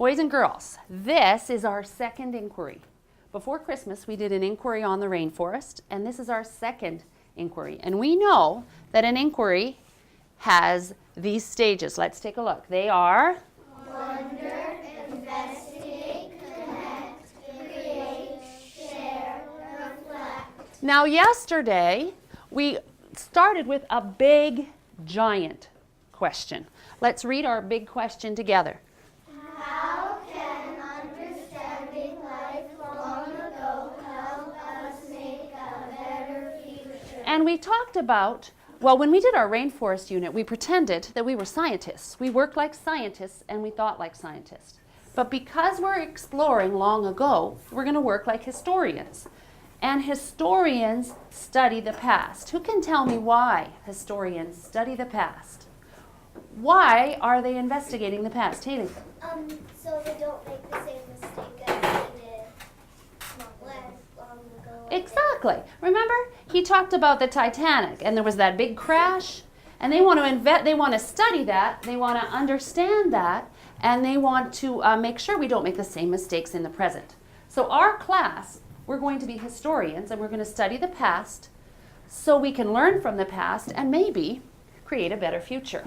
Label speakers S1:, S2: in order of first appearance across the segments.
S1: Boys and girls, this is our second inquiry. Before Christmas, we did an inquiry on the rainforest, and this is our second inquiry. And we know that an inquiry has these stages. Let's take a look. They are
S2: wonder, investigate, connect, create, share, reflect.
S1: Now, yesterday, we started with a big, giant question. Let's read our big question together.
S2: How can understanding life long ago help us make a better future?
S1: And we talked about, well, when we did our rainforest unit, we pretended that we were scientists. We worked like scientists and we thought like scientists. But because we're exploring long ago, we're going to work like historians. And historians study the past. Who can tell me why historians study the past? Why are they investigating the past? Haley?
S2: So they don't make the same mistake as they did long ago.
S1: Exactly. Remember, he talked about the Titanic, and there was that big crash, and they want to study that, they want to understand that, and they want to make sure we don't make the same mistakes in the present. So our class, we're going to be historians, and we're going to study the past so we can learn from the past and maybe create a better future.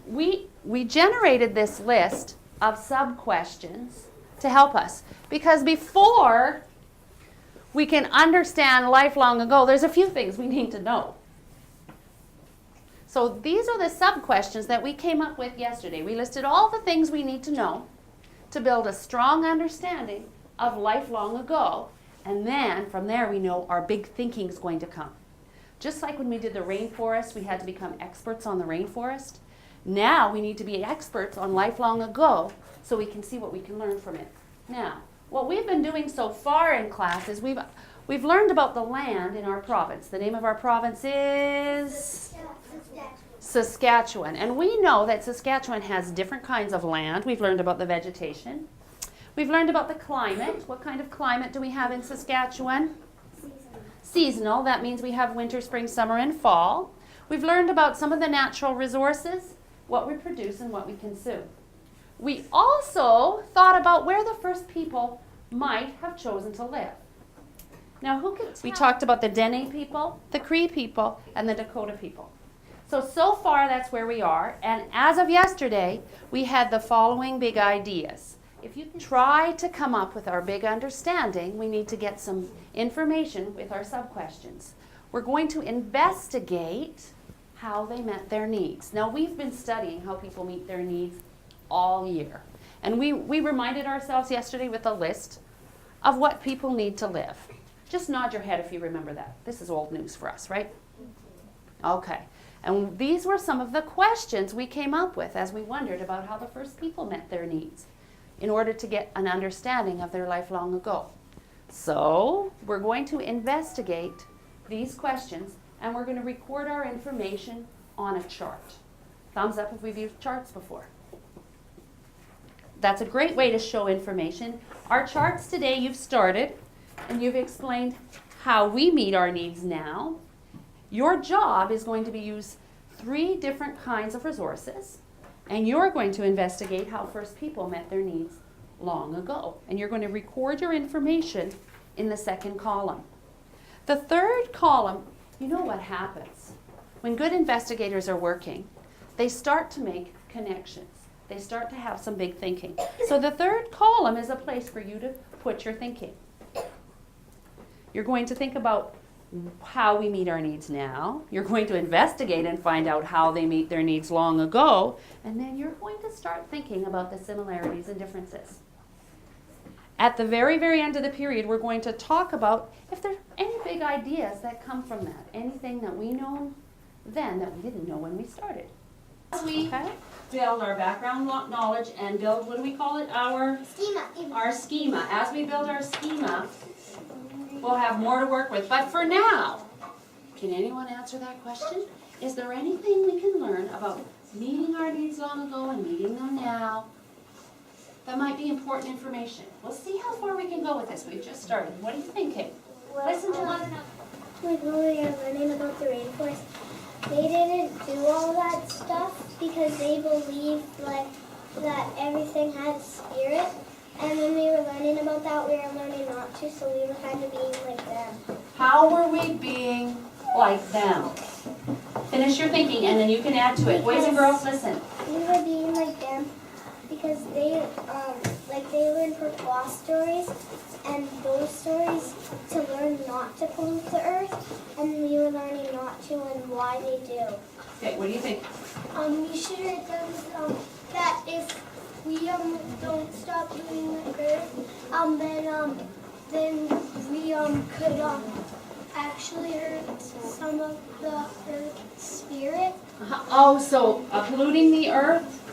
S1: We generated this list of sub-questions to help us, because before we can understand life long ago, there's a few things we need to know. So these are the sub-questions that we came up with yesterday. We listed all the things we need to know to build a strong understanding of life long ago, and then from there we know our big thinking is going to come. Just like when we did the rainforest, we had to become experts on the rainforest. Now we need to be experts on life long ago so we can see what we can learn from it. Now, what we've been doing so far in class is we've learned about the land in our province. The name of our province is Saskatchewan. And we know that Saskatchewan has different kinds of land. We've learned about the vegetation. We've learned about the climate. What kind of climate do we have in Saskatchewan? Seasonal. That means we have winter, spring, summer, and fall. We've learned about some of the natural resources, what we produce and what we consume. We also thought about where the first people might have chosen to live. Now, who can tell? We talked about the Dene people, the Cree people, and the Dakota people. So far that's where we are. And as of yesterday, we had the following big ideas. If you can try to come up with our big understanding, we need to get some information with our sub-questions. We're going to investigate how they met their needs. Now, we've been studying how people meet their needs all year. And we reminded ourselves yesterday with a list of what people need to live. Just nod your head if you remember that. This is old news for us, right? Okay. And these were some of the questions we came up with as we wondered about how the first people met their needs in order to get an understanding of their life long ago. So we're going to investigate these questions, and we're going to record our information on a chart. Thumbs up if we've used charts before. That's a great way to show information. Our charts today, you've started, and you've explained how we meet our needs now. Your job is going to be use 3 different kinds of resources, and you're going to investigate how first people met their needs long ago. And you're going to record your information in the second column. The third column, you know what happens. When good investigators are working, they start to make connections. They start to have some big thinking. So the third column is a place for you to put your thinking. You're going to think about how we meet our needs now. You're going to investigate and find out how they meet their needs long ago. And then you're going to start thinking about the similarities and differences. At the very, very end of the period, we're going to talk about if there's any big ideas that come from that. Anything that we know then that we didn't know when we started. As we build our background knowledge and build, what do we call it? Our schema. As we build our schema, we'll have more to work with. But for now, can anyone answer that question? Is there anything we can learn about meeting our needs long ago and meeting them now that might be important information? We'll see how far we can go with this. We've just started. What are you thinking? Listen to them.
S2: Like when we were learning about the rainforest, they didn't do all that stuff because they believed like that everything had spirit. And when we were learning about that, we were learning not to, so we were kind of being like them.
S1: How were we being like them? Finish your thinking and then you can add to it. Boys and girls, listen.
S2: We were being like them because they learned purpose stories, and those stories to learn not to pollute the earth, and we were learning not to and why they do.
S1: Okay, what do you think?
S2: We should have done that if we don't stop doing the earth, then we could actually hurt some of the earth's spirit.
S1: Oh, so polluting the earth